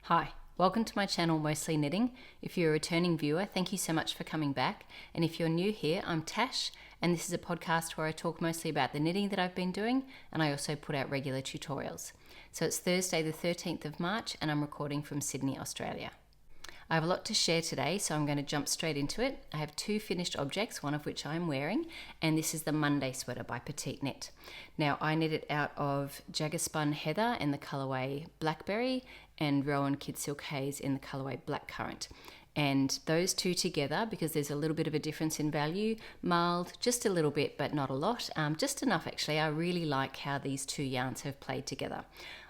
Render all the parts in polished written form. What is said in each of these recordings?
Hi, welcome to my channel Mostly Knitting. If you're a returning viewer, thank you so much for coming back. And if you're new here, I'm Tash, and this is a podcast where I talk mostly about the knitting that I've been doing, and I also put out regular tutorials. So it's Thursday the 13th of March, and I'm recording from Sydney, Australia. I have a lot to share today, so I'm going to jump straight into it. I have two finished objects, one of which I'm wearing, and this is the Monday sweater by Petite Knit. Now, I knit it out of Jagger Spun Heather in the colourway Blackberry and Rowan Kid Silk Haze in the colourway Blackcurrant. And those two together, because there's a little bit of a difference in value, mild, just a little bit, but not a lot, just enough actually. I really like how these two yarns have played together.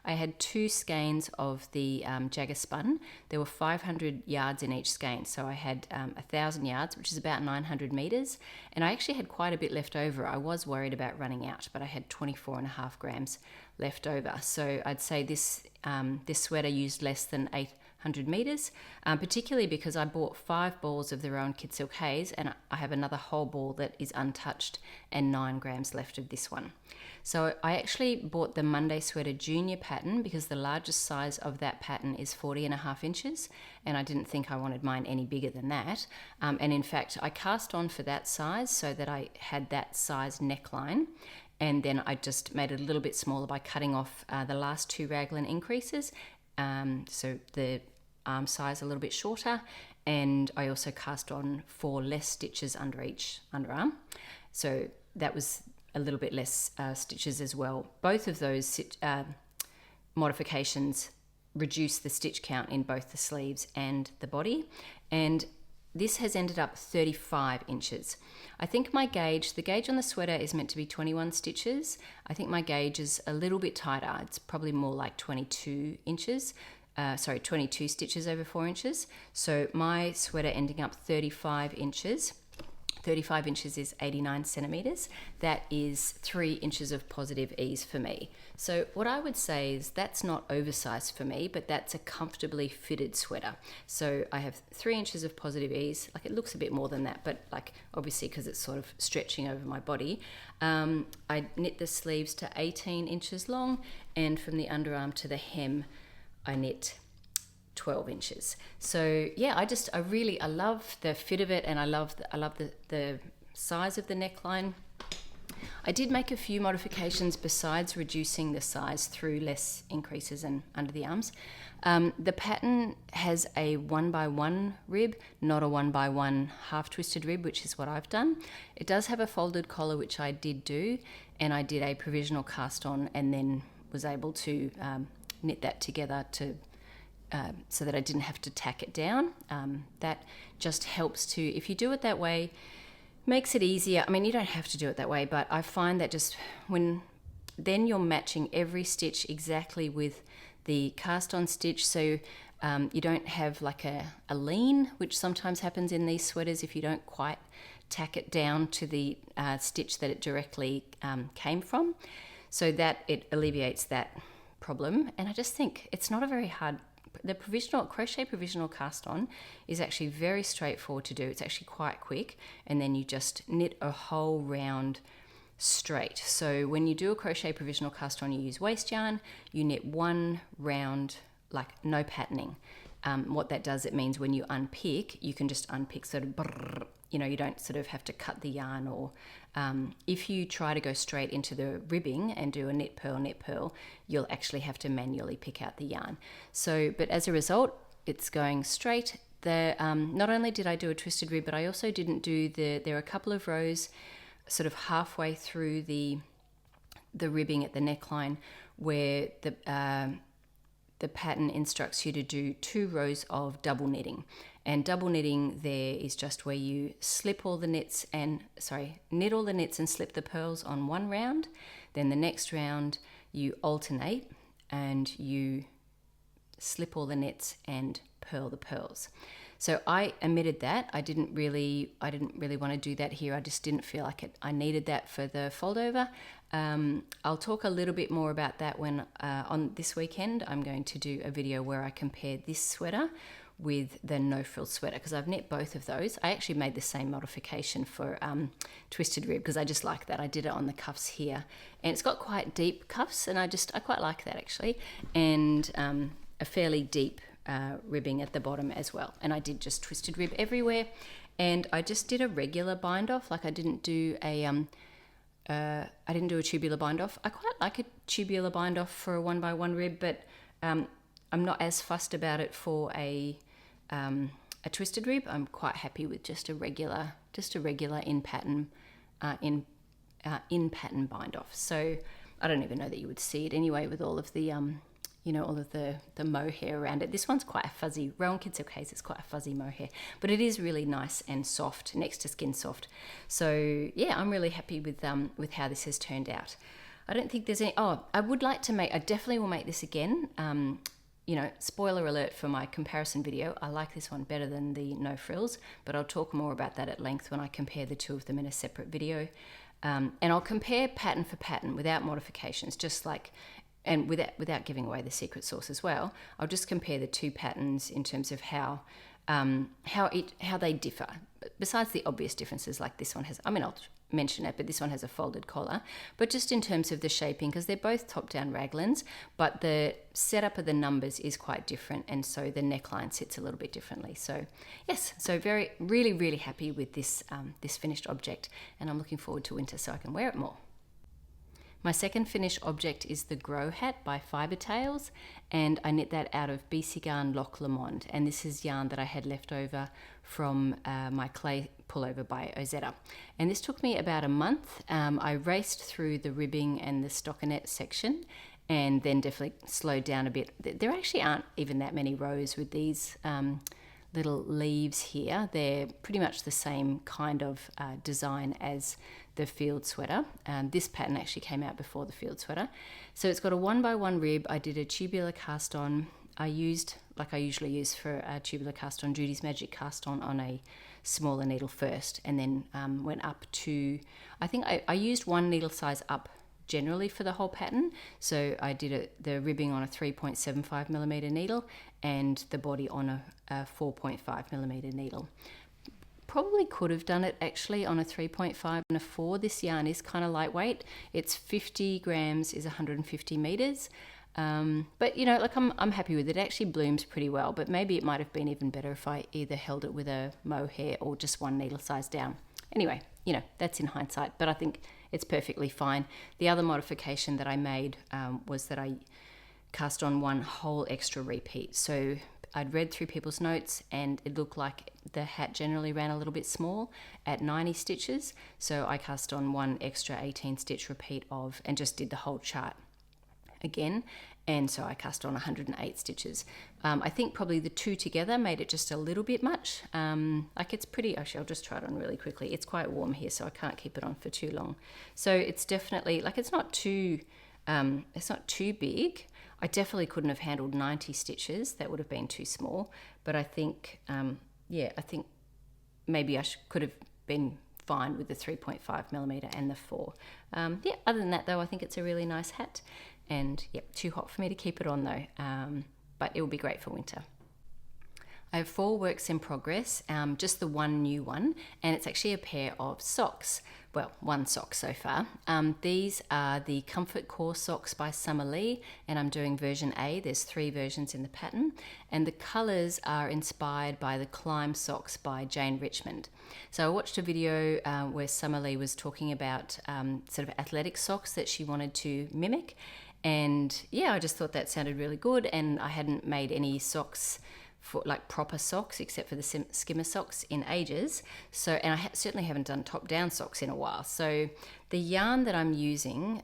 I had two skeins of the Jagger Spun. There were 500 yards in each skein, so I had 1,000 yards, which is about 900 meters, and I actually had quite a bit left over. I was worried about running out, but I had 24.5 grams left over. So I'd say this sweater used less than 800 meters, particularly because I bought 5 balls of the Rowan Kid Silk Haze, and I have another whole ball that is untouched and 9 grams left of this one. So I actually bought the Monday Sweater Junior pattern because the largest size of that pattern is 40.5 inches, and I didn't think I wanted mine any bigger than that. And in fact, I cast on for that size so that I had that size neckline, and then I just made it a little bit smaller by cutting off the last 2 raglan increases, so the arm size a little bit shorter, and I also cast on 4 less stitches under each underarm. So that was a little bit less stitches as well. Both of those modifications reduce the stitch count in both the sleeves and the body, and this has ended up 35 inches. I think my gauge, the gauge on the sweater is meant to be 21 stitches. I think my gauge is a little bit tighter. It's probably more like 22 inches. 22 stitches over 4 inches. So my sweater ending up 35 inches. 35 inches is 89 centimeters. That is 3 inches of positive ease for me. So what I would say is that's not oversized for me, but that's a comfortably fitted sweater. So I have 3 inches of positive ease. Like, it looks a bit more than that, but like obviously because it's sort of stretching over my body. I knit the sleeves to 18 inches long, and from the underarm to the hem, I knit 12 inches. So yeah, I love the fit of it, and I love the size of the neckline. I did make a few modifications besides reducing the size through less increases and under the arms. The pattern has a 1x1 rib, not a 1x1 half twisted rib, which is what I've done. It does have a folded collar, which I did do, and I did a provisional cast on and then was able to knit that together to so that I didn't have to tack it down. That just helps to, if you do it that way, makes it easier. I mean, you don't have to do it that way, but I find that just then you're matching every stitch exactly with the cast on stitch, so you don't have like a lean, which sometimes happens in these sweaters if you don't quite tack it down to the stitch that it directly came from. So that it alleviates that problem, and I just think it's not a very hard. The crochet provisional cast on is actually very straightforward to do. It's actually quite quick, and then you just knit a whole round straight. So when you do a crochet provisional cast on, you use waste yarn, you knit one round, like no patterning. What that does, it means when you unpick, you can just unpick sort of brrr, you don't sort of have to cut the yarn, or if you try to go straight into the ribbing and do a knit purl, you'll actually have to manually pick out the yarn. So, but as a result, it's going straight. Not only did I do a twisted rib, but I also didn't do there are a couple of rows sort of halfway through the ribbing at the neckline where the pattern instructs you to do 2 rows of double knitting. And double knitting there is just where you knit all the knits and slip the purls on one round. Then the next round you alternate and you slip all the knits and purl the purls. So I omitted that. I didn't really want to do that here. I just didn't feel like I needed that for the fold over. I'll talk a little bit more about that when on this weekend I'm going to do a video where I compare this sweater with the no frill sweater, because I've knit both of those. I actually made the same modification for twisted rib because I just like that. I did it on the cuffs here, and it's got quite deep cuffs, and I quite like that actually, and a fairly deep ribbing at the bottom as well. And I did just twisted rib everywhere, and I just did a regular bind off. Like I didn't do a tubular bind off. I quite like a tubular bind off for a 1x1 rib, but I'm not as fussed about it for a twisted rib. I'm quite happy with just a regular in pattern bind off. So I don't even know that you would see it anyway with all of the all of the mohair around it. This one's quite a fuzzy, Rowan Kid Silk Haze, it's quite a fuzzy mohair, but it is really nice and soft, next to skin soft. So yeah, I'm really happy with how this has turned out. I don't think there's any, I would like to I definitely will make this again. Spoiler alert for my comparison video, I like this one better than the no frills, but I'll talk more about that at length when I compare the two of them in a separate video. And I'll compare pattern for pattern without modifications, just like, and without giving away the secret sauce as well. I'll just compare the two patterns in terms of how they differ. Besides the obvious differences, like this one has, I'll mention it, but this one has a folded collar. But just in terms of the shaping, because they're both top-down raglans, but the setup of the numbers is quite different, and so the neckline sits a little bit differently. So yes, so really, really happy with this finished object, and I'm looking forward to winter so I can wear it more. My second finished object is the Gro Hat by Fibre Tales, and I knit that out of BC Garn Loch Lomond, and this is yarn that I had left over from my clay pullover by Ozetta. And this took me about a month. I raced through the ribbing and the stockinette section, and then definitely slowed down a bit. There actually aren't even that many rows with these little leaves here. They're pretty much the same kind of design as the field sweater. This pattern actually came out before the field sweater. So it's got a 1x1 rib. I did a tubular cast on. I used, like I usually use for a tubular cast on, Judy's Magic cast on a smaller needle first, and then went up to, I think I used one needle size up generally for the whole pattern. So I did the ribbing on a 3.75mm needle and the body on a 4.5mm needle. Probably could have done it actually on a 3.5 and a 4. This yarn is kind of lightweight. It's 50 grams is 150 meters. But I'm happy with it. It actually blooms pretty well, but maybe it might have been even better if I either held it with a mohair or just one needle size down. Anyway, that's in hindsight, but I think it's perfectly fine. The other modification that I made was that I cast on one whole extra repeat. So I'd read through people's notes and it looked like the hat generally ran a little bit small at 90 stitches. So I cast on one extra 18 stitch repeat and just did the whole chart again. And so I cast on 108 stitches. I think probably the two together made it just a little bit much. It's pretty, actually I'll just try it on really quickly. It's quite warm here, so I can't keep it on for too long. So it's definitely, it's not too big. I definitely couldn't have handled 90 stitches. That would have been too small. But I think, I think maybe I could have been fine with the 3.5mm and the 4. Other than that though, I think it's a really nice hat. And too hot for me to keep it on though, but it will be great for winter. I have 4 works in progress, just the one new one, and it's actually a pair of socks. Well, one sock so far. These are the Comfort Core socks by Summer Lee, and I'm doing version A. There's 3 versions in the pattern, and the colours are inspired by the Climb socks by Jane Richmond. So I watched a video where Summer Lee was talking about sort of athletic socks that she wanted to mimic, and I just thought that sounded really good, and I hadn't made any socks for proper socks except for the skimmer socks in ages. So, and I certainly haven't done top down socks in a while. So the yarn that I'm using,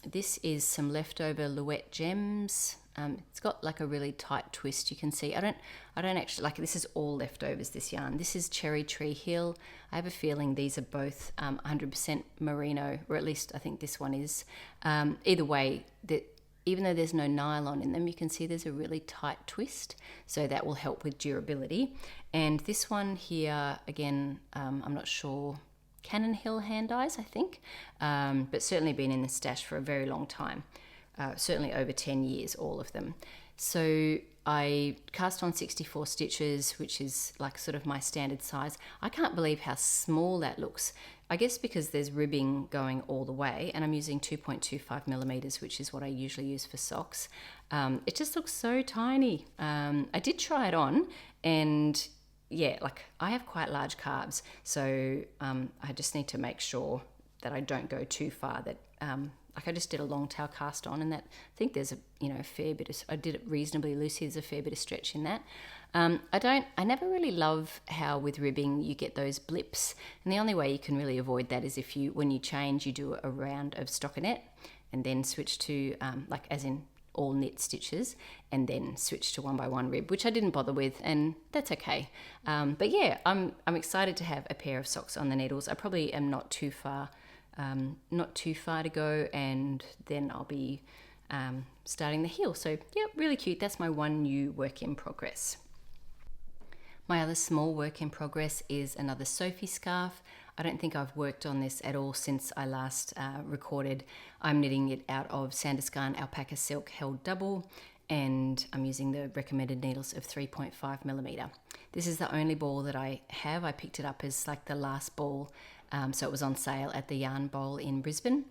this is some leftover Louette Gems. It's got a really tight twist. You can see, I don't actually, this is all leftovers, this yarn. This is Cherry Tree Hill. I have a feeling these are both 100% merino, or at least I think this one is. Either way, even though there's no nylon in them, you can see there's a really tight twist, so that will help with durability. And this one here, again, I'm not sure, Cannon Hill hand dyes, I think, but certainly been in the stash for a very long time, certainly over 10 years, all of them. So I cast on 64 stitches, which is sort of my standard size. I can't believe how small that looks. I guess because there's ribbing going all the way, and I'm using 2.25 millimeters, which is what I usually use for socks. It just looks so tiny. I did try it on, and yeah, like I have quite large calves, so I just need to make sure that I don't go too far. That like I just did a long tail cast on, and that I think there's a fair bit of, I did it reasonably loosey. There's a fair bit of stretch in that. I never really love how with ribbing you get those blips, and the only way you can really avoid that is if when you change, you do a round of stockinette and then switch to like as in all knit stitches, and then switch to 1x1 rib, which I didn't bother with, and that's okay. But yeah, I'm excited to have a pair of socks on the needles. I probably am not too far to go, and then I'll be starting the heel. So yeah, really cute. That's my one new work in progress. My other small work in progress is another Sophie scarf. I don't think I've worked on this at all since I last recorded. I'm knitting it out of Sandnes Garn Alpaca Silk held double, and I'm using the recommended needles of 3.5 millimeter. This is the only ball that I have. I picked it up as like the last ball, so it was on sale at the Yarn Bowl in Brisbane,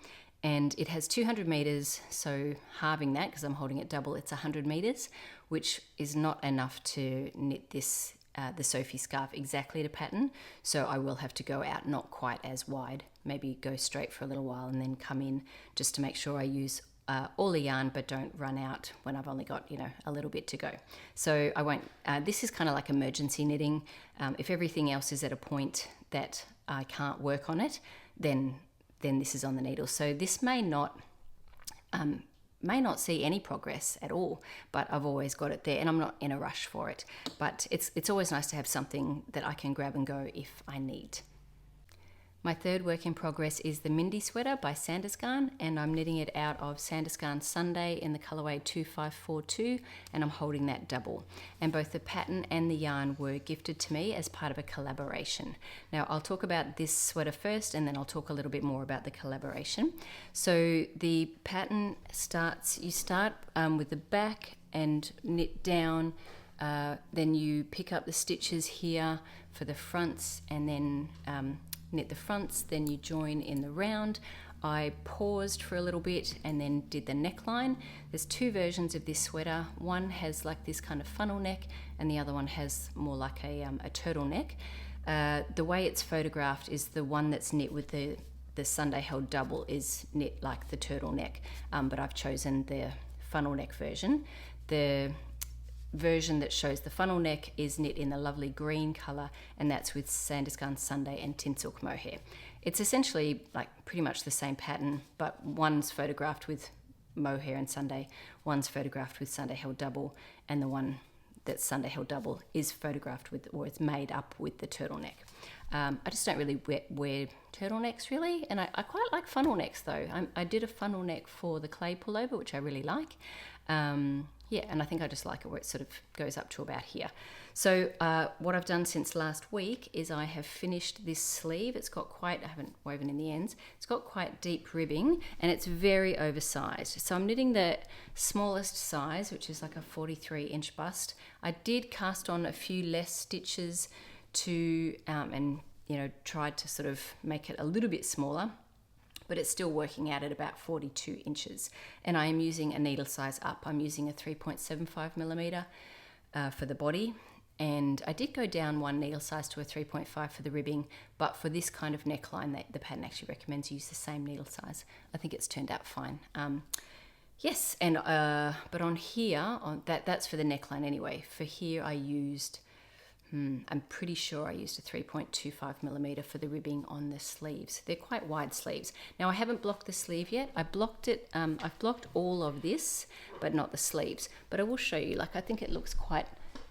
and it has 200 meters, so halving that, because I'm holding it double, it's 100 meters, which is not enough to knit this the Sophie scarf exactly to pattern, so I will have to go out not quite as wide, maybe go straight for a little while and then come in, just to make sure I use all the yarn but don't run out when I've only got a little bit to go. So I won't, this is kind of like emergency knitting. If everything else is at a point that I can't work on it, then this is on the needle. So this may not see any progress at all, but I've always got it there, and I'm not in a rush for it. But it's always nice to have something that I can grab and go if I need. My third work in progress is the Mindy sweater by Sandnes Garn, and I'm knitting it out of Sandnes Garn Sunday in the colorway 2542, and I'm holding that double. And both the pattern and the yarn were gifted to me as part of a collaboration. Now I'll talk about this sweater first, and then I'll talk a little bit more about the collaboration. So the pattern you start with the back and knit down, then you pick up the stitches here for the fronts, and then knit the fronts, then you join in the round. I paused for a little bit and then did the neckline. There's two versions of this sweater. One has like this kind of funnel neck, and the other one has more like a turtleneck. The way it's photographed is the one that's knit with the Sunday held double is knit like the turtleneck, but I've chosen the funnel neck version. The version that shows the funnel neck is knit in the lovely green colour, and that's with Sandnes Garn Sunday and Tinsilk mohair. It's essentially like pretty much the same pattern, but one's photographed with mohair and Sunday, one's photographed with Sunday held double, and the one that's Sunday held double is photographed with, or it's made up with the turtleneck. I just don't really wear turtlenecks really, and I quite like funnel necks though. I did a funnel neck for the clay pullover, which I really like. Yeah, and I think I just like it where it sort of goes up to about here. So what I've done since last week is I have finished this sleeve. It's got I haven't woven in the ends, it's got quite deep ribbing, and it's very oversized. So I'm knitting the smallest size, which is like a 43-inch bust. I did cast on a few less stitches to, and tried to sort of make it a little bit smaller, but it's still working out at about 42 inches. And I am using a needle size up. I'm using a 3.75 millimeter for the body. And I did go down one needle size to a 3.5 for the ribbing, but for this kind of neckline, the pattern actually recommends you use the same needle size. I think it's turned out fine. Yes, and but on here, that's for the neckline anyway. For here I used, I'm pretty sure I used a 3.25 millimeter for the ribbing on the sleeves. They're quite wide sleeves. Now I haven't blocked the sleeve yet. I blocked it, I've blocked all of this, but not the sleeves. But I will show you, like I think it looks quite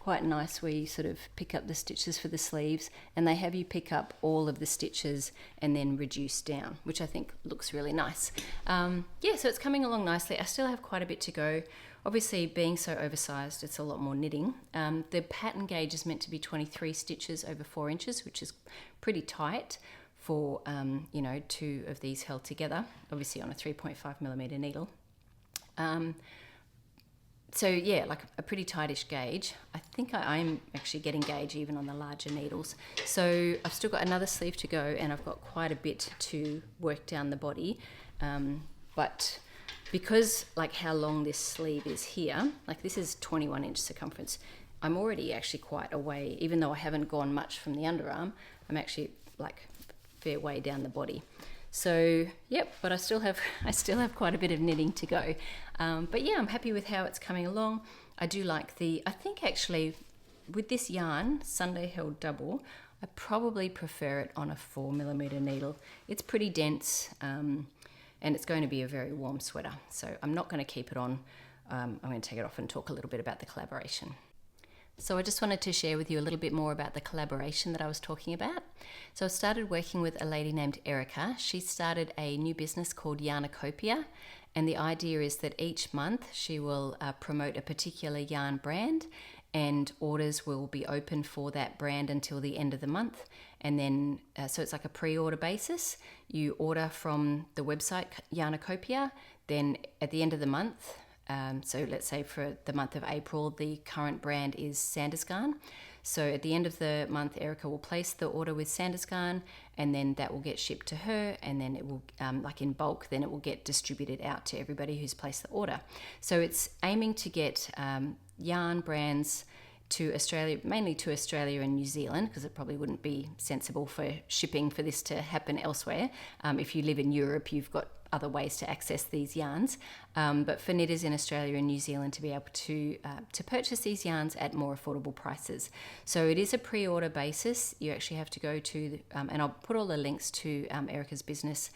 nice where you sort of pick up the stitches for the sleeves, and they have you pick up all of the stitches and then reduce down, which I think looks really nice. Yeah, so it's coming along nicely. I still have quite a bit to go. Obviously, being so oversized, it's a lot more knitting. The pattern gauge is meant to be 23 stitches over 4 inches, which is pretty tight for, two of these held together, obviously on a 3.5 millimeter needle. so yeah, like a pretty tightish gauge. I think I'm actually getting gauge even on the larger needles. So I've still got another sleeve to go, and I've got quite a bit to work down the body. But because like how long this sleeve is here, like this is 21-inch circumference, I'm already actually quite a way, even though I haven't gone much from the underarm, I'm actually like fair way down the body. So yep, but I still have quite a bit of knitting to go. But yeah, I'm happy with how it's coming along. I do like I think actually with this yarn, Sunday Held Double, I probably prefer it on a 4mm needle. It's pretty dense, and it's going to be a very warm sweater. So I'm not going to keep it on. I'm going to take it off and talk a little bit about the collaboration. So I just wanted to share with you a little bit more about the collaboration that I was talking about. So I started working with a lady named Erica. She started a new business called Yarniecopia, and the idea is that each month she will promote a particular yarn brand, and orders will be open for that brand until the end of the month. And then, so it's like a pre-order basis. You order from the website Yarniecopia, then at the end of the month, so let's say for the month of April, the current brand is Sandnes Garn. So at the end of the month, Erica will place the order with Sandnes Garn, and then that will get shipped to her, and then it will, like in bulk, then it will get distributed out to everybody who's placed the order. So it's aiming to get yarn brands to Australia, mainly to Australia and New Zealand, because it probably wouldn't be sensible for shipping for this to happen elsewhere. If you live in Europe, you've got other ways to access these yarns, but for knitters in Australia and New Zealand to be able to purchase these yarns at more affordable prices. So it is a pre-order basis. You actually have to go to, and I'll put all the links to Erica's business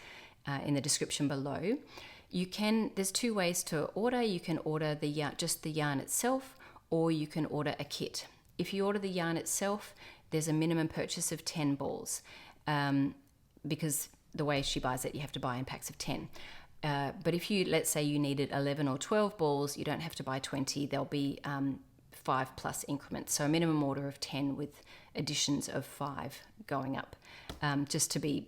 in the description below. There's two ways to order. You can order the yarn, just the yarn itself, or you can order a kit. If you order the yarn itself, there's a minimum purchase of 10 balls, because the way she buys it, you have to buy in packs of 10. But if let's say you needed 11 or 12 balls, you don't have to buy 20. There'll be 5+ increments. So a minimum order of 10 with additions of 5 going up, just to be,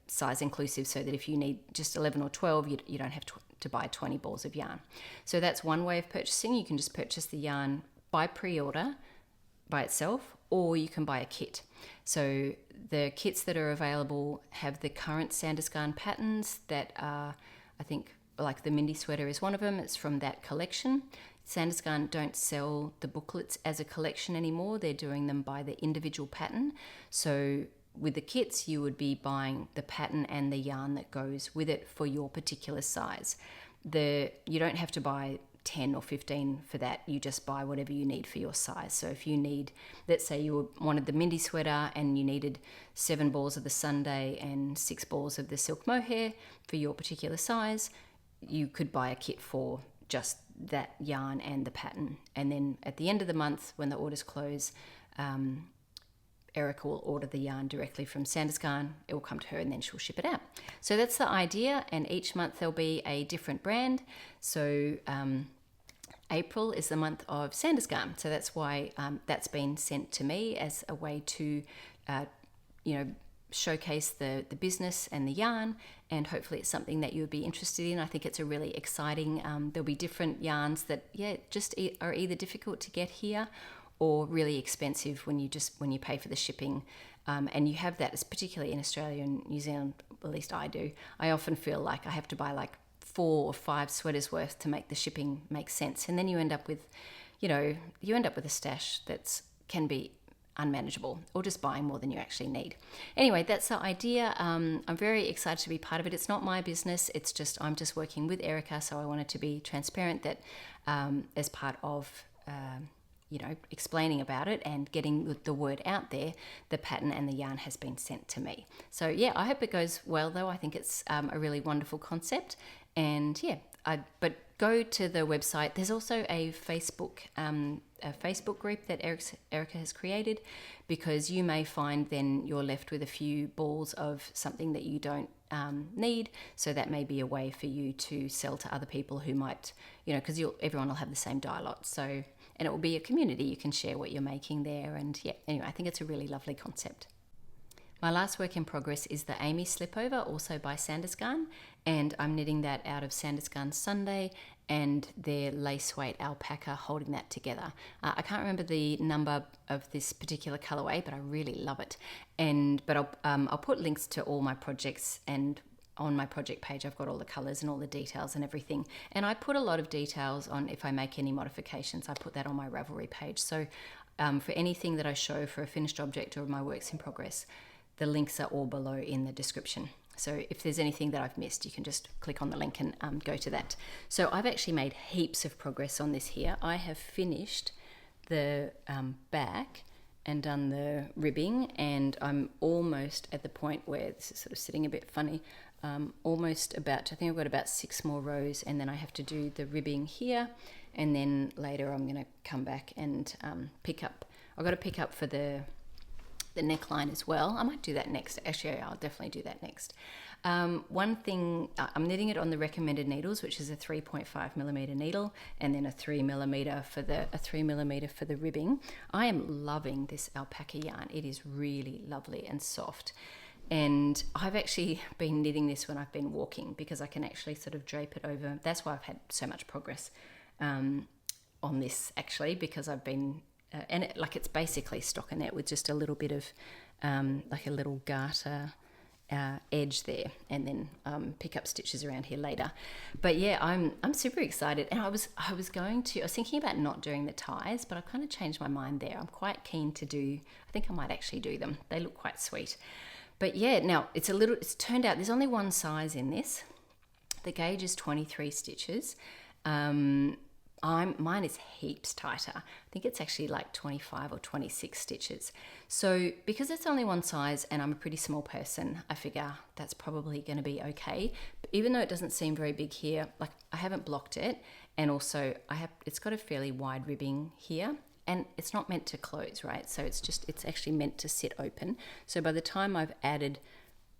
size inclusive, so that if you need just 11 or 12, you don't have to buy 20 balls of yarn. So that's one way of purchasing. You can just purchase the yarn by pre-order by itself, or you can buy a kit. So the kits that are available have the current Sandnes Garn patterns that are, I think, like the Mindy sweater is one of them. It's from that collection. Sandnes Garn don't sell the booklets as a collection anymore. They're doing them by the individual pattern. So with the kits, you would be buying the pattern and the yarn that goes with it for your particular size. You don't have to buy 10 or 15 for that. You just buy whatever you need for your size. So if you need, let's say you wanted the Mindy sweater and you needed 7 balls of the Sunday and 6 balls of the silk mohair for your particular size, you could buy a kit for just that yarn and the pattern. And then at the end of the month, when the orders close, Erica will order the yarn directly from Sandnes Garn. It will come to her and then she'll ship it out. So that's the idea, and each month there'll be a different brand. So April is the month of Sandnes Garn. So that's why that's been sent to me as a way to, showcase the business and the yarn, and hopefully it's something that you would be interested in. I think it's a really exciting, there'll be different yarns that, just are either difficult to get here or really expensive when you pay for the shipping. And you have that, particularly in Australia and New Zealand, at least I do. I often feel like I have to buy like 4 or 5 sweaters worth to make the shipping make sense. And then you end up with, a stash can be unmanageable, or just buying more than you actually need. Anyway, that's the idea. I'm very excited to be part of it. It's not my business. I'm just working with Erica. So I wanted to be transparent that as part of, explaining about it and getting the word out there, the pattern and the yarn has been sent to me. So yeah, I hope it goes well though. I think it's a really wonderful concept, and but go to the website. There's also a Facebook group that Erica has created, because you may find then you're left with a few balls of something that you don't need. So that may be a way for you to sell to other people who might, because everyone will have the same dye lot. So, and it will be a community. You can share what you're making there. And anyway, I think it's a really lovely concept. My last work in progress is the Amy Slipover, also by Sandnes Garn, and I'm knitting that out of Sandnes Garn Sunday and their lace weight alpaca, holding that together. I can't remember the number of this particular colorway, but I really love it. But I'll put links to all my projects, and on my project page I've got all the colors and all the details and everything. And I put a lot of details on if I make any modifications. I put that on my Ravelry page. So for anything that I show for a finished object or my works in progress, the links are all below in the description. So if there's anything that I've missed, you can just click on the link and go to that. So I've actually made heaps of progress on this here. I have finished the back and done the ribbing, and I'm almost at the point where this is sort of sitting a bit funny. Almost about, I think I've got about 6 more rows, and then I have to do the ribbing here, and then later I'm going to come back and pick up. I've got to pick up for the neckline as well. I might do that next. Actually, I'll definitely do that next. One thing, I'm knitting it on the recommended needles, which is a 3.5mm needle, and then a 3mm for the ribbing. I am loving this alpaca yarn. It is really lovely and soft. And I've actually been knitting this when I've been walking, because I can actually sort of drape it over. That's why I've had so much progress on this, actually, because I've been and it's basically stockinette with just a little bit of like a little garter edge there, and then pick up stitches around here later. But yeah, I'm super excited, and I was thinking about not doing the ties, but I kind of changed my mind there. I'm quite keen to do. I think I might actually do them. They look quite sweet. But yeah, now it's turned out there's only one size in this. The gauge is 23 stitches. Mine is heaps tighter. I think it's actually like 25 or 26 stitches. So because it's only one size and I'm a pretty small person, I figure that's probably going to be okay. But even though it doesn't seem very big here, like I haven't blocked it, and also it's got a fairly wide ribbing here, and it's not meant to close, right? So it's actually meant to sit open. So by the time I've added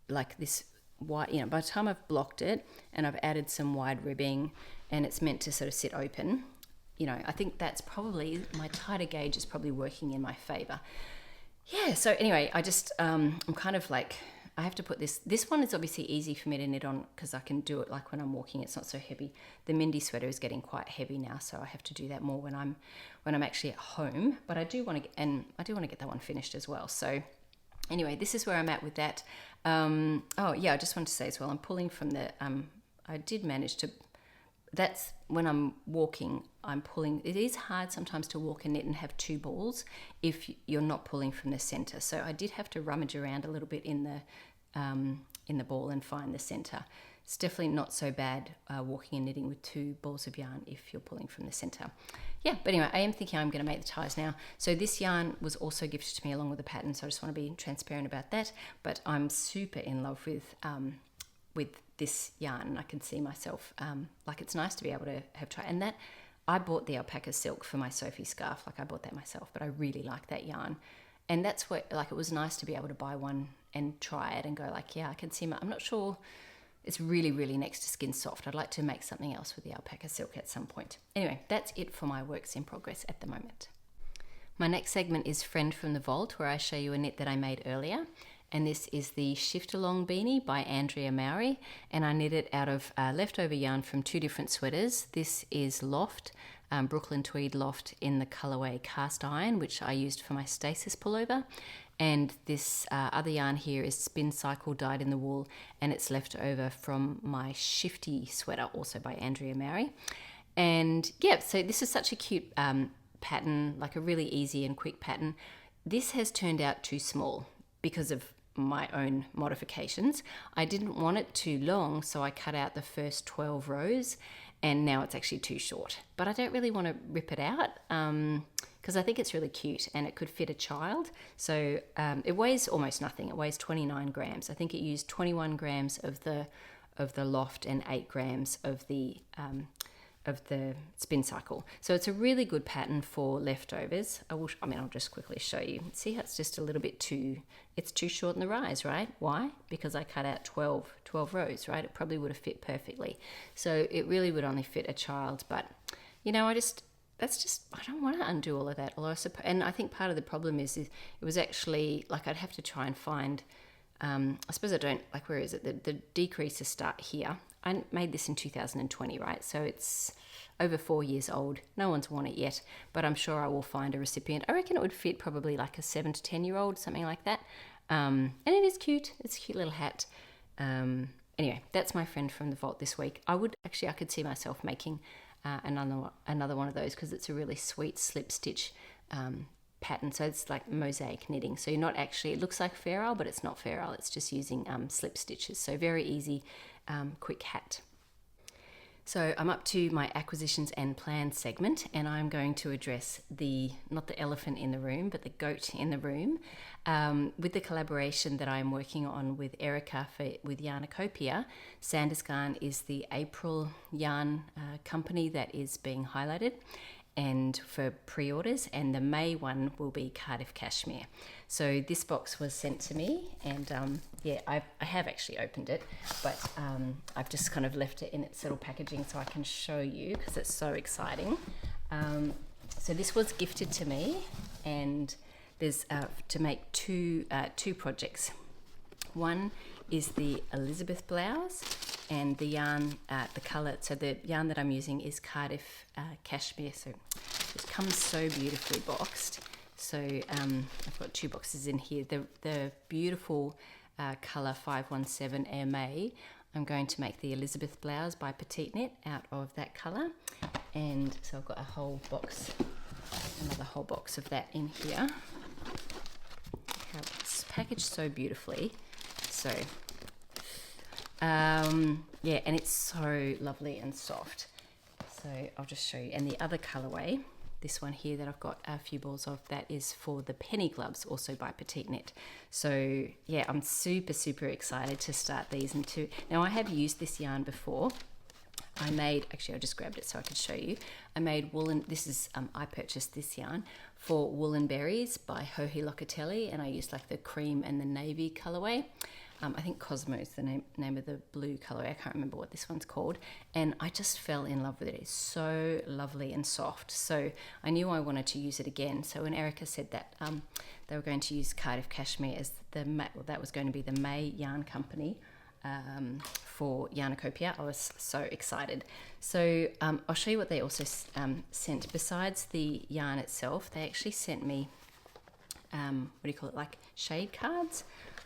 like this wide, by the time I've blocked it and I've added some wide ribbing and it's meant to sort of sit open, I think that's probably, my tighter gauge is probably working in my favor. Yeah, so anyway, I just, I'm kind of like, I have to put this one is obviously easy for me to knit on because I can do it like when I'm walking, it's not so heavy. The Mindy sweater is getting quite heavy now, so I have to do that more when I'm actually at home, but I do want to get that one finished as well. So anyway, this is where I'm at with that. Oh yeah, I just wanted to say as well, I'm pulling from the, I did manage to, that's when I'm walking, I'm pulling. It is hard sometimes to walk and knit and have 2 balls if you're not pulling from the center. So I did have to rummage around a little bit in the ball and find the center. It's definitely not so bad walking and knitting with 2 balls of yarn if you're pulling from the center. Yeah, but anyway, I am thinking I'm going to make the ties now. So this yarn was also gifted to me along with the pattern, so I just want to be transparent about that. But I'm super in love with this yarn, and I can see myself like it's nice to be able to have tried. And that I bought the alpaca silk for my Sophie scarf, like I bought that myself, but I really like that yarn. And that's what, like, it was nice to be able to buy one and try it and go like, yeah, I can see I'm not sure, it's really, really next to skin soft. I'd like to make something else with the alpaca silk at some point. Anyway, that's it for my works in progress at the moment. My next segment is Friend from the Vault, where I show you a knit that I made earlier. And this is the Shift Along Beanie by Andrea Mowry, and I knit it out of leftover yarn from 2 different sweaters. This is Loft, Brooklyn Tweed Loft in the colourway Cast Iron, which I used for my Stasis pullover. And this other yarn here is Spin Cycle dyed in the wool, and it's left over from my Shifty sweater, also by Andrea Mowry. And yeah, so this is such a cute pattern, like a really easy and quick pattern. This has turned out too small because of my own modifications. I didn't want it too long, so I cut out the first 12 rows, and now it's actually too short. But I don't really want to rip it out because I think it's really cute and it could fit a child. So it weighs almost nothing. It weighs 29 grams. I think it used 21 grams of the Loft and 8 grams of the Spin Cycle. So it's a really good pattern for leftovers. I'll just quickly show you. See how it's just a little bit it's too short in the rise, right? Why? Because I cut out 12 rows, right? It probably would have fit perfectly. So it really would only fit a child, but that's just, I don't want to undo all of that. Although and I think part of the problem is it was actually, like, I'd have to try and find, I suppose I don't, like, where is it? The decreases start here. I made this in 2020, right? So it's over 4 years old. No one's worn it yet, but I'm sure I will find a recipient. I reckon it would fit probably like a 7 to 10 year old, something like that. And it is cute. It's a cute little hat. Anyway, that's my friend from the vault this week. I could see myself making another one of those, because it's a really sweet slip stitch pattern. So it's like mosaic knitting. So you're not actually, it looks like ferrule, but it's not ferrule. It's just using slip stitches. So very easy, quick hat. So I'm up to my acquisitions and plans segment, and I'm going to address not the elephant in the room, but the goat in the room, with the collaboration that I'm working on with Erica with Yarniecopia. Sandnes Garn is the April yarn company that is being highlighted and for pre-orders, and the May one will be Cardiff Cashmere. So this box was sent to me, and I have actually opened it, but I've just kind of left it in its little packaging so I can show you, because it's so exciting. So this was gifted to me, and there's to make two projects. One is the Elisabeth blouse, and the yarn, the colour, so the yarn that I'm using is Cardiff Cashmere, so it comes so beautifully boxed. So I've got 2 boxes in here. The beautiful colour 517 MA, I'm going to make the Elisabeth blouse by Petite Knit out of that colour, and so I've got another whole box of that in here. It's packaged so beautifully. So yeah, and it's so lovely and soft. So I'll just show you. And the other colorway, this one here that I've got a few balls of, that is for the penny gloves, also by Petite Knit. So yeah, I'm super excited to start these. Now I have used this yarn before. I just grabbed it so I could show you. I made woolen, I purchased this yarn for Woolen Berries by Joji Locatelli, and I used like the cream and the navy colorway. I think Cosmo is the name of the blue colorway. I can't remember what this one's called. And I just fell in love with it. It's so lovely and soft. So I knew I wanted to use it again. So when Erica said that they were going to use Cardiff Cashmere as that was going to be the May yarn company for Yarniecopia, I was so excited. So I'll show you what they also sent. Besides the yarn itself, they actually sent me, like shade cards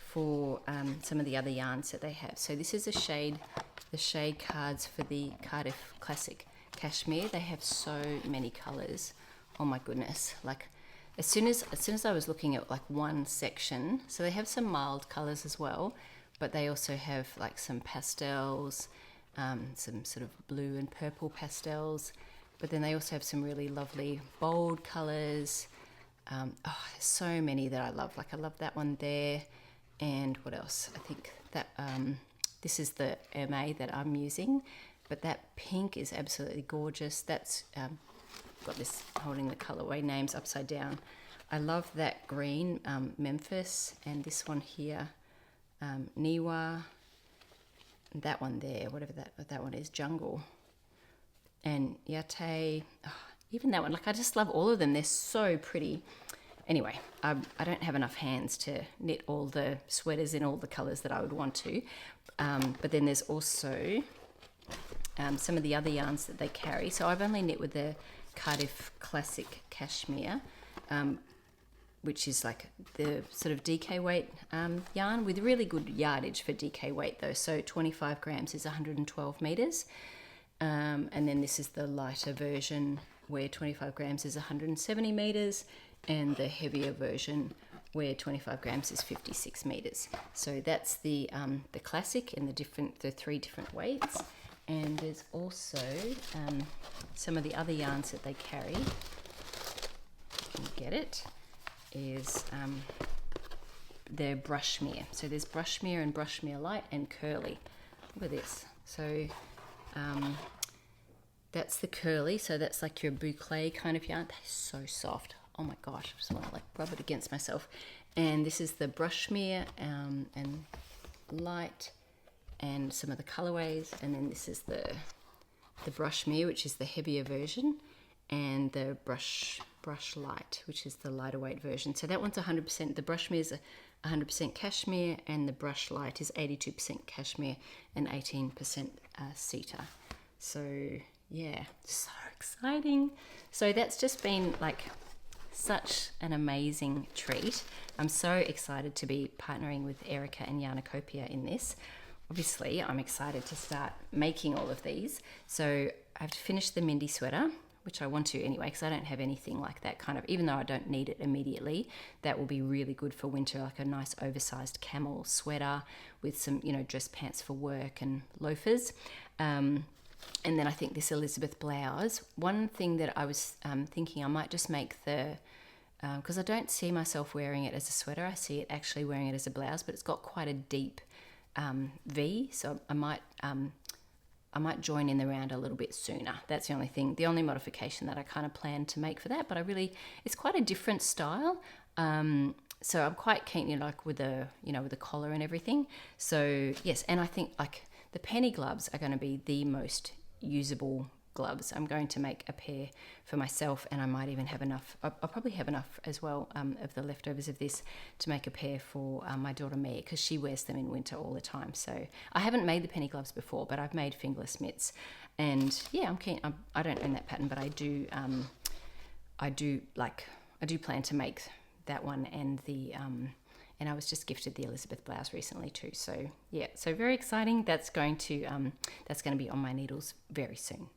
for some of the other yarns that they have. So this is the shade cards for the Cardiff Classic Cashmere. They have so many colors. Oh my goodness. Like as soon as I was looking at like one section, so they have some mild colors as well, but they also have like some pastels, some sort of blue and purple pastels, but then they also have some really lovely bold colors. There's so many that I love. Like I love that one there. And what else? I think that this is the MA that I'm using, but that pink is absolutely gorgeous. That's got this holding the colorway names upside down. I love that green, Memphis, and this one here, Niwa, and that one there, whatever that one is, Jungle, and Yate. Even that one, like I just love all of them. They're so pretty. Anyway, I don't have enough hands to knit all the sweaters in all the colours that I would want to. But then there's also some of the other yarns that they carry. So I've only knit with the Cardiff Classic Cashmere, which is like the sort of DK weight yarn with really good yardage for DK weight though. So 25 grams is 112 metres. And then this is the lighter version where 25 grams is 170 metres. And the heavier version where 25 grams is 56 meters. So that's the classic in the 3 different weights. And there's also some of the other yarns that they carry. You can get it. Is their Brushmere. So there's Brushmere and Brushmere Light and Curly. Look at this. So that's the Curly. So that's like your boucle kind of yarn. They're so soft. Oh my gosh, I just want to like rub it against myself. And this is the Brushmere and Light and some of the colorways. And then this is the Brushmere, which is the heavier version. and the brush light, which is the lighter weight version. So that one's 100%, the brushmere is 100% cashmere, and the brush light is 82% cashmere and 18% cedar. So yeah, so exciting. So that's just been like such an amazing treat. I'm so excited to be partnering with Erica and Yarniecopia in this. Obviously, I'm excited to start making all of these. So I've finished the Mindy sweater, which I want to anyway, because I don't have anything like that kind of, even though I don't need it immediately, that will be really good for winter, like a nice oversized camel sweater with some, you know, dress pants for work and loafers. And then I think this Elisabeth blouse, one thing that I was thinking I might just make the, because I don't see myself wearing it as a sweater, I see it actually wearing it as a blouse, but it's got quite a deep V, so I might join in the round a little bit sooner. That's the only thing, the only modification that I kind of plan to make for that. But it's quite a different style. So I'm quite keen, you know, like with the collar and everything. So yes, and I think like the penny gloves are going to be the most usable gloves. I'm going to make a pair for myself, and I might even have enough. I'll probably have enough as well of the leftovers of this to make a pair for my daughter Mia, because she wears them in winter all the time. So I haven't made the penny gloves before, but I've made fingerless mitts, and yeah, I'm keen. I don't own that pattern, but I do plan to make that one, and the and I was just gifted the Elisabeth blouse recently too. So yeah, so very exciting. That's going to be on my needles very soon.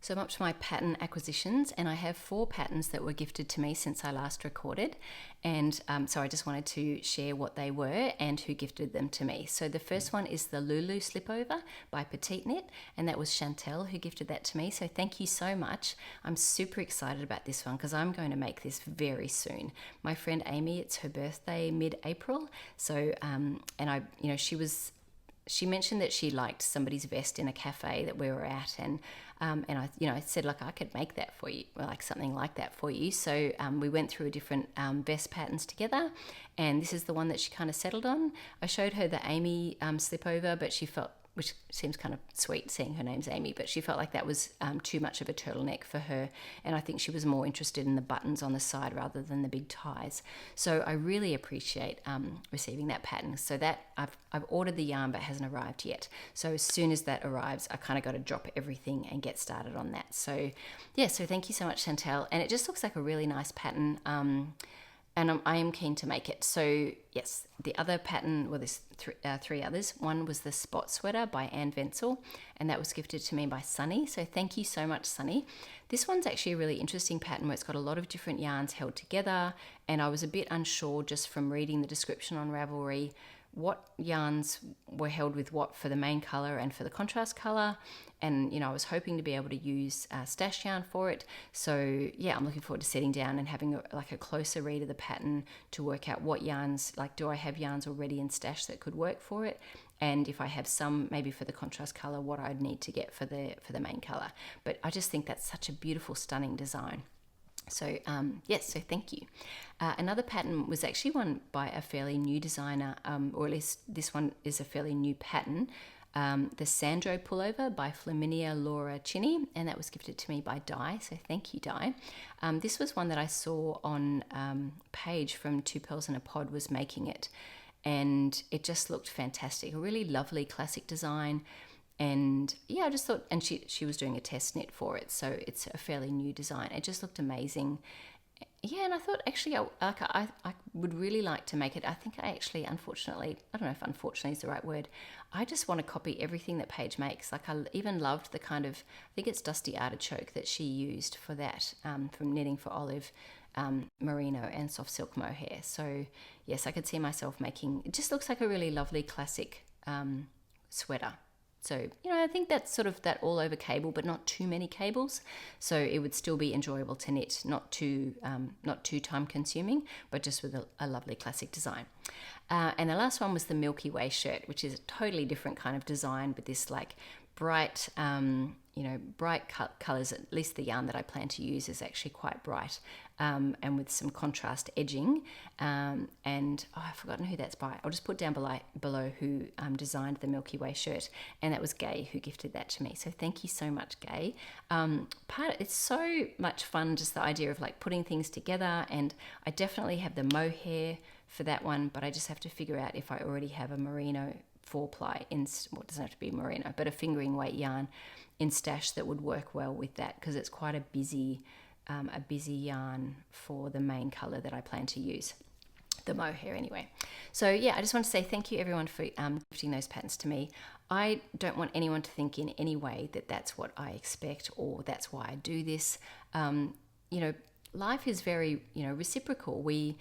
So I'm up to my pattern acquisitions, and I have 4 patterns that were gifted to me since I last recorded, and so I just wanted to share what they were and who gifted them to me. So the first one is the Lulu Slipover by Petite Knit, and that was Chantelle who gifted that to me, so thank you so much. I'm super excited about this one because I'm going to make this very soon. My friend Amy, it's her birthday mid-April, so and I, you know, she mentioned that she liked somebody's vest in a cafe that we were at, and I, you know, I said like I could make that for you, or like something like that for you. So we went through different vest patterns together, and this is the one that she kind of settled on. I showed her the Amy slipover, but she felt, which seems kind of sweet seeing her name's Amy, but she felt like that was too much of a turtleneck for her, and I think she was more interested in the buttons on the side rather than the big ties. So I really appreciate receiving that pattern. So that I've ordered the yarn but hasn't arrived yet. So as soon as that arrives, I kind of got to drop everything and get started on that. So yeah, so thank you so much, Chantelle, and it just looks like a really nice pattern. And I am keen to make it. So yes, the other pattern, well, there's 3 others. One was the Spot Sweater by Ventzel, and that was gifted to me by Sunny. So thank you so much, Sunny. This one's actually a really interesting pattern where it's got a lot of different yarns held together, and I was a bit unsure just from reading the description on Ravelry what yarns were held with what for the main colour and for the contrast colour, and you know, I was hoping to be able to use stash yarn for it. So yeah, I'm looking forward to sitting down and having a closer read of the pattern to work out what yarns, like do I have yarns already in stash that could work for it, and if I have some maybe for the contrast colour, what I'd need to get for the main colour. But I just think that's such a beautiful, stunning design. So yes, so thank you. Another pattern was actually one by a fairly new designer, or at least this one is a fairly new pattern, the Sandro Pullover by Flaminia Laura Chini, and that was gifted to me by Di, so thank you, Di. This was one that I saw on Paige from Two Pearls in a Pod was making it, and it just looked fantastic, a really lovely classic design. And yeah, I just thought, and she was doing a test knit for it, so it's a fairly new design. It just looked amazing. Yeah, and I thought actually I would really like to make it. I think I actually, unfortunately, I don't know if unfortunately is the right word, I just want to copy everything that Paige makes. Like I even loved the kind of, I think it's Dusty Artichoke that she used for that, from Knitting for Olive, merino and soft silk mohair. So yes, I could see myself making, it just looks like a really lovely classic sweater. So, you know, I think that's sort of that all over cable, but not too many cables. So it would still be enjoyable to knit, not too time consuming, but just with a lovely classic design. And the last one was the Milky Way shirt, which is a totally different kind of design, but this like bright, bright colors. At least the yarn that I plan to use is actually quite bright. and with some contrast edging. And I've forgotten who that's by. I'll just put down below who designed the Milky Way shirt, and that was Gay who gifted that to me. So thank you so much, Gay. It's so much fun, just the idea of like putting things together, and I definitely have the mohair for that one, but I just have to figure out if I already have a merino 4-ply in, well, it doesn't have to be merino, but a fingering weight yarn in stash that would work well with that, because it's quite a busy yarn for the main color that I plan to use, the mohair anyway. So yeah, I just want to say thank you everyone for gifting those patterns to me. I don't want anyone to think in any way that that's what I expect or that's why I do this. Life is very, reciprocal. We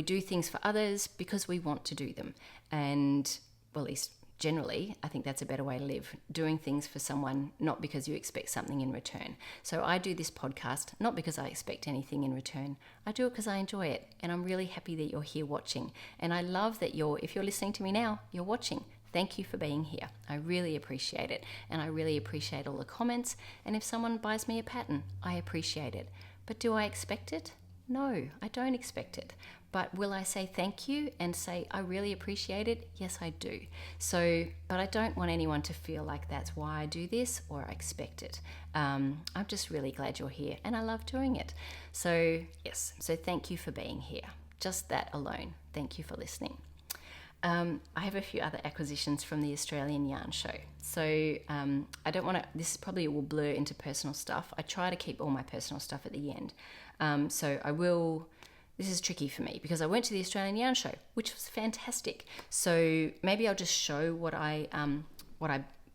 do things for others because we want to do them. And, well, at least generally, I think that's a better way to live. Doing things for someone, not because you expect something in return. So I do this podcast, not because I expect anything in return. I do it because I enjoy it. And I'm really happy that you're here watching. And I love that if you're listening to me now, you're watching. Thank you for being here. I really appreciate it. And I really appreciate all the comments. And if someone buys me a pattern, I appreciate it. But do I expect it? No, I don't expect it. But will I say thank you and say I really appreciate it? Yes, I do. So, but I don't want anyone to feel like that's why I do this or I expect it. I'm just really glad you're here and I love doing it. So yes, so thank you for being here. Just that alone. Thank you for listening. I have a few other acquisitions from the Australian Yarn Show. So I don't want to, this probably will blur into personal stuff. I try to keep all my personal stuff at the end. So I will, this is tricky for me because I went to the Australian Yarn Show, which was fantastic. So maybe I'll just show what I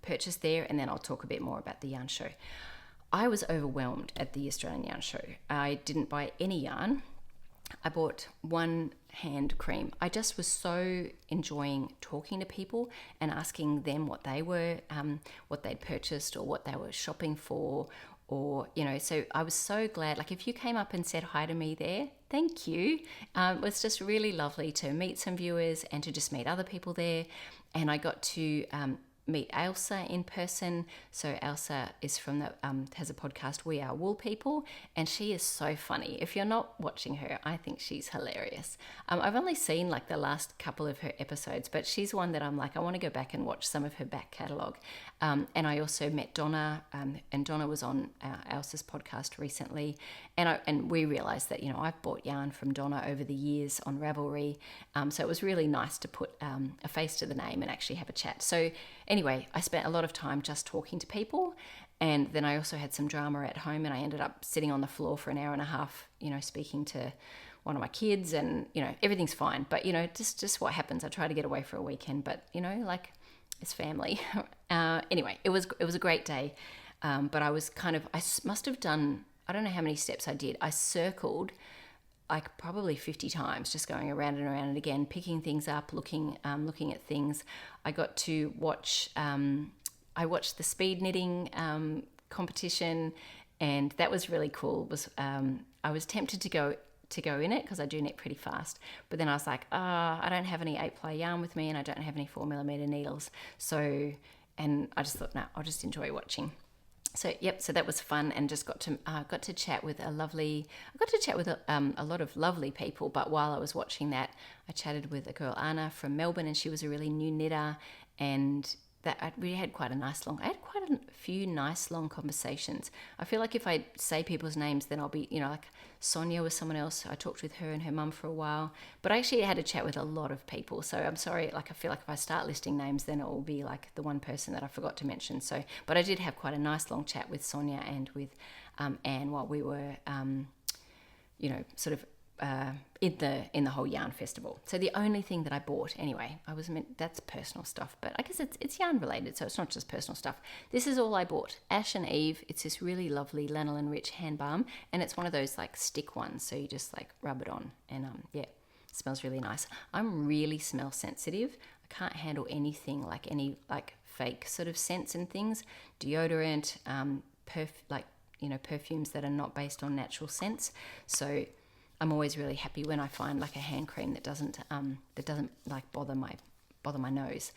purchased there, and then I'll talk a bit more about the yarn show. I was overwhelmed at the Australian Yarn Show. I didn't buy any yarn. I bought one hand cream. I just was so enjoying talking to people and asking them what they were, what they'd purchased or what they were shopping for, or, so I was so glad. Like if you came up and said hi to me there, thank you. It was just really lovely to meet some viewers and to just meet other people there. And I got to meet Elsa in person. So Elsa is from the has a podcast, We Are Wool People, and she is so funny. If you're not watching her, I think she's hilarious. I've only seen like the last couple of her episodes, but she's one that I'm like, I want to go back and watch some of her back catalogue. And I also met Donna, and Donna was on Elsa's podcast recently, and we realised that I've bought yarn from Donna over the years on Ravelry, so it was really nice to put a face to the name and actually have a chat. So anyway, I spent a lot of time just talking to people, and then I also had some drama at home, and I ended up sitting on the floor for an hour and a half, speaking to one of my kids, and everything's fine, but just what happens. I try to get away for a weekend, but like it's family. Anyway, it was a great day, but I must have done, I don't know how many steps I did. I circled like probably 50 times, just going around and around and again, picking things up, looking at things. I got to watch, I watched the speed knitting competition, and that was really cool. I was tempted to go in it because I do knit pretty fast, but then I was like, I don't have any 8-ply yarn with me, and I don't have any 4mm needles. So, and I just thought, no, I'll just enjoy watching. So so that was fun, and just got to chat with a lot of lovely people. But while I was watching that, I chatted with a girl, Anna from Melbourne, and she was a really new knitter, and we had quite a few nice long conversations. I feel like if I say people's names, then I'll be, like Sonia was someone else. I talked with her and her mum for a while, but I actually had a chat with a lot of people. So I'm sorry, like I feel like if I start listing names, then it will be like the one person that I forgot to mention. So, but I did have quite a nice long chat with Sonia and with Anne while we were, sort of in the whole yarn festival. So the only thing that I bought, anyway, that's personal stuff, but I guess it's yarn related, so it's not just personal stuff. This is all I bought. Ash and Eve. It's this really lovely lanolin rich hand balm, and it's one of those like stick ones, so you just like rub it on, and it smells really nice. I'm really smell sensitive. I can't handle anything like any like fake sort of scents and things. Deodorant, perfumes that are not based on natural scents. So I'm always really happy when I find like a hand cream that doesn't like bother my nose.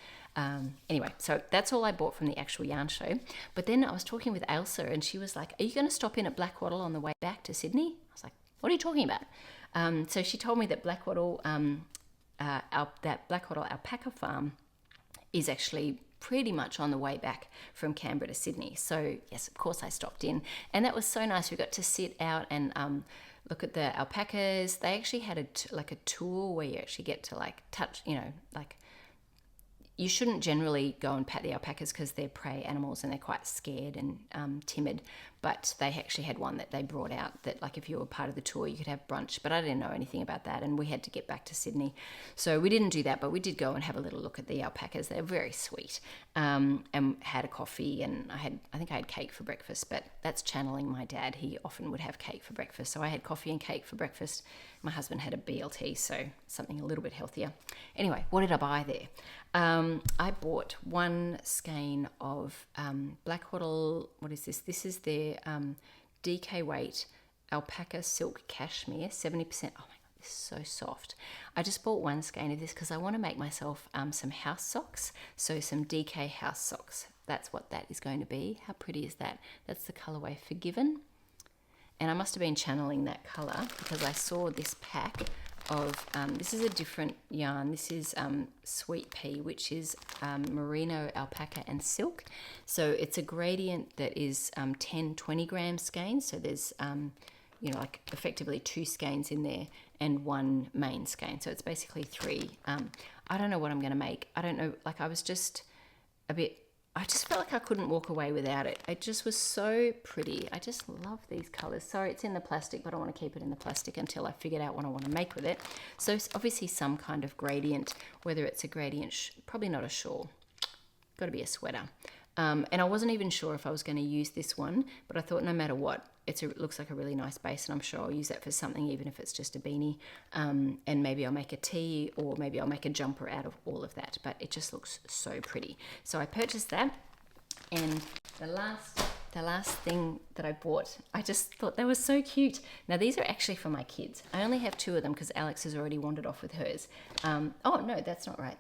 Anyway, so that's all I bought from the actual yarn show. But then I was talking with Elsa, and she was like, "Are you going to stop in at Blackwattle on the way back to Sydney?" I was like, what are you talking about? So she told me that Blackwattle, that Blackwattle alpaca farm is actually pretty much on the way back from Canberra to Sydney. So yes, of course I stopped in, and that was so nice. We got to sit out and look at the alpacas. They actually had a tour where you actually get to like touch, like you shouldn't generally go and pat the alpacas because they're prey animals and they're quite scared and timid. But they actually had one that they brought out that, like, if you were part of the tour, you could have brunch. But I didn't know anything about that, and we had to get back to Sydney. So we didn't do that, but we did go and have a little look at the alpacas. They're very sweet, and had a coffee, and I think I had cake for breakfast, but that's channeling my dad. He often would have cake for breakfast. So I had coffee and cake for breakfast. My husband had a BLT, so something a little bit healthier. Anyway, what did I buy there? I bought one skein of Blackwattle. What is this? This is their DK weight alpaca silk cashmere, 70%. Oh my god, this is so soft. I just bought one skein of this because I want to make myself some house socks. So some DK house socks. That's what that is going to be. How pretty is that? That's the colorway Forgiven. And I must have been channeling that color because I saw this pack of, this is a different yarn. This is Sweet Pea, which is merino, alpaca and silk. So it's a gradient that is 10, 20 gram skeins. So there's, like effectively 2 skeins in there and 1 main skein. So it's basically 3. I don't know what I'm going to make. I don't know. Like I just felt like I couldn't walk away without it. It just was so pretty. I just love these colors. Sorry, it's in the plastic, but I want to keep it in the plastic until I figured out what I want to make with it. So it's obviously some kind of gradient, whether it's a gradient, probably not a shawl. Got to be a sweater. And I wasn't even sure if I was going to use this one, but I thought no matter what, it looks like a really nice base, and I'm sure I'll use that for something, even if it's just a beanie. And maybe I'll make a tee, or maybe I'll make a jumper out of all of that. But it just looks so pretty. So I purchased that, and the last thing that I bought, I just thought they were so cute. Now these are actually for my kids. I only have 2 of them because Alex has already wandered off with hers. Oh no, that's not right.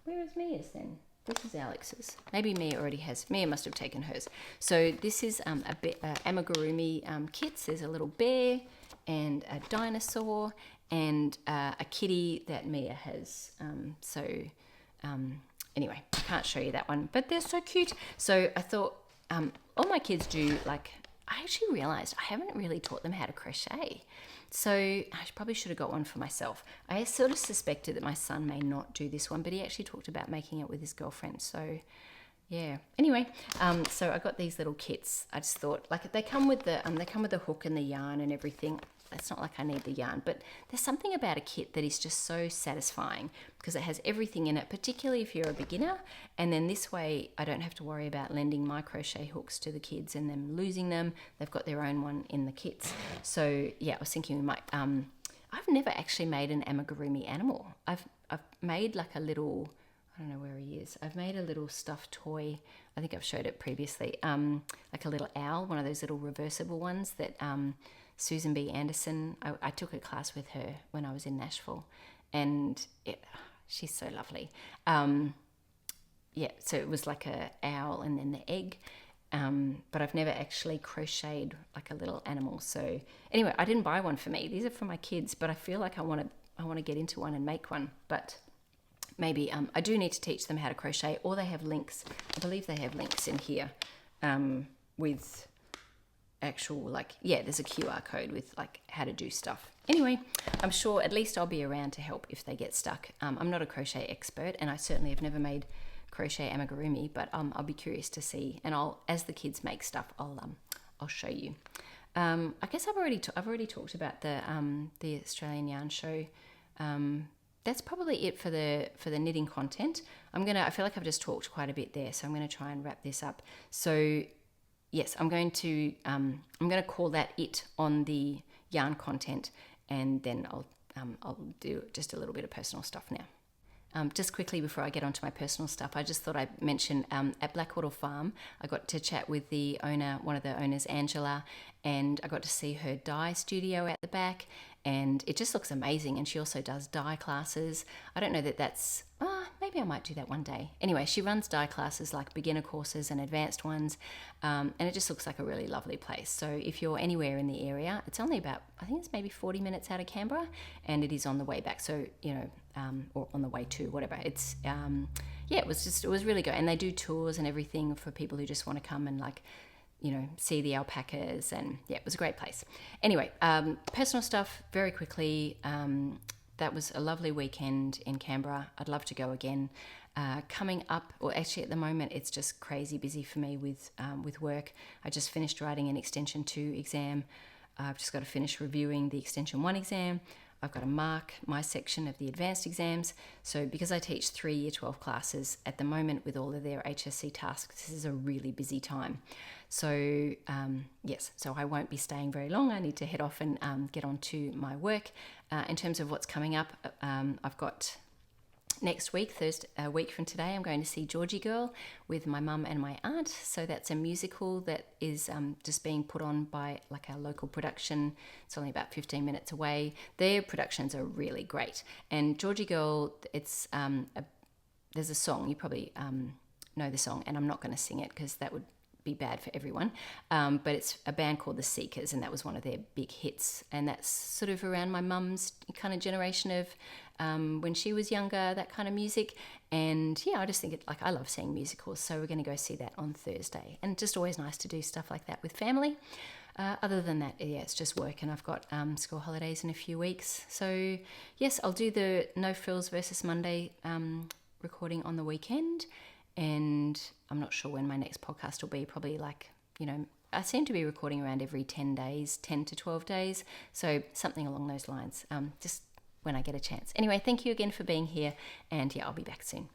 Where is Mia's then? This is Alex's. Maybe Mia must have taken hers. So this is amigurumi kits. There's a little bear and a dinosaur and a kitty that Mia has. Anyway, I can't show you that one, but they're so cute. So I thought all my kids do, like, I actually realized I haven't really taught them how to crochet. So I probably should have got one for myself. I sort of suspected that my son may not do this one, but he actually talked about making it with his girlfriend. So yeah. Anyway, so I got these little kits. I just thought, like, they come with the hook and the yarn and everything. It's not like I need the yarn, but there's something about a kit that is just so satisfying because it has everything in it, particularly if you're a beginner. And then this way I don't have to worry about lending my crochet hooks to the kids and them losing them. They've got their own one in the kits. So yeah, I was thinking we might, I've never actually made an amigurumi animal. I've made like a little, I don't know where he is. I've made a little stuffed toy. I think I've showed it previously. Like a little owl, one of those little reversible ones that, Susan B. Anderson, I took a class with her when I was in Nashville, and she's so lovely. So it was like a owl and then the egg, but I've never actually crocheted like a little animal. So anyway, I didn't buy one for me. These are for my kids, but I feel like I want to get into one and make one. But maybe I do need to teach them how to crochet, or they have links. I believe they have links in here with actual, like, yeah, there's a QR code with like how to do stuff. Anyway, I'm sure at least I'll be around to help if they get stuck. I'm not a crochet expert, and I certainly have never made crochet amigurumi, but I'll be curious to see, and as the kids make stuff, I'll show you. I guess I've already talked about the Australian Yarn Show. That's probably it for the knitting content. I feel like I've just talked quite a bit there, so I'm going to try and wrap this up. So yes, I'm going to call that it on the yarn content, and then I'll do just a little bit of personal stuff now. Just quickly before I get onto my personal stuff, I just thought I'd mention at Blackwattle Farm, I got to chat with one of the owners, Angela, and I got to see her dye studio at the back, and it just looks amazing. And she also does dye classes. I don't know that that's, maybe I might do that one day. Anyway, she runs dye classes, like beginner courses and advanced ones, and it just looks like a really lovely place. So if you're anywhere in the area, it's only about, I think it's maybe 40 minutes out of Canberra, and it is on the way back. So, or on the way to, whatever. It's, it was really good. And they do tours and everything for people who just want to come and like, see the alpacas, and it was a great place. Anyway, personal stuff very quickly. That was a lovely weekend in Canberra. I'd love to go again. Coming up, or actually at the moment, it's just crazy busy for me with work. I just finished writing an Extension 2 exam. I've just got to finish reviewing the Extension 1 exam. I've got to mark my section of the advanced exams. So because I teach 3 Year 12 classes at the moment with all of their HSC tasks, this is a really busy time. So so I won't be staying very long. I need to head off and get on to my work. In terms of what's coming up, I've got next week, Thursday, a week from today, I'm going to see Georgie Girl with my mum and my aunt. So that's a musical that is just being put on by like our local production. It's only about 15 minutes away. Their productions are really great. And Georgie Girl, it's there's a song, you probably know the song, and I'm not going to sing it because that would be bad for everyone, but it's a band called The Seekers, and that was one of their big hits, and that's sort of around my mum's kind of generation of when she was younger, that kind of music. And I just think I love seeing musicals, so we're going to go see that on Thursday, and just always nice to do stuff like that with family. Other than that, it's just work, and I've got school holidays in a few weeks. So yes, I'll do the No Frills versus Monday recording on the weekend. And I'm not sure when my next podcast will be, probably I seem to be recording around every 10 days, 10 to 12 days. So something along those lines, just when I get a chance. Anyway, thank you again for being here, and I'll be back soon.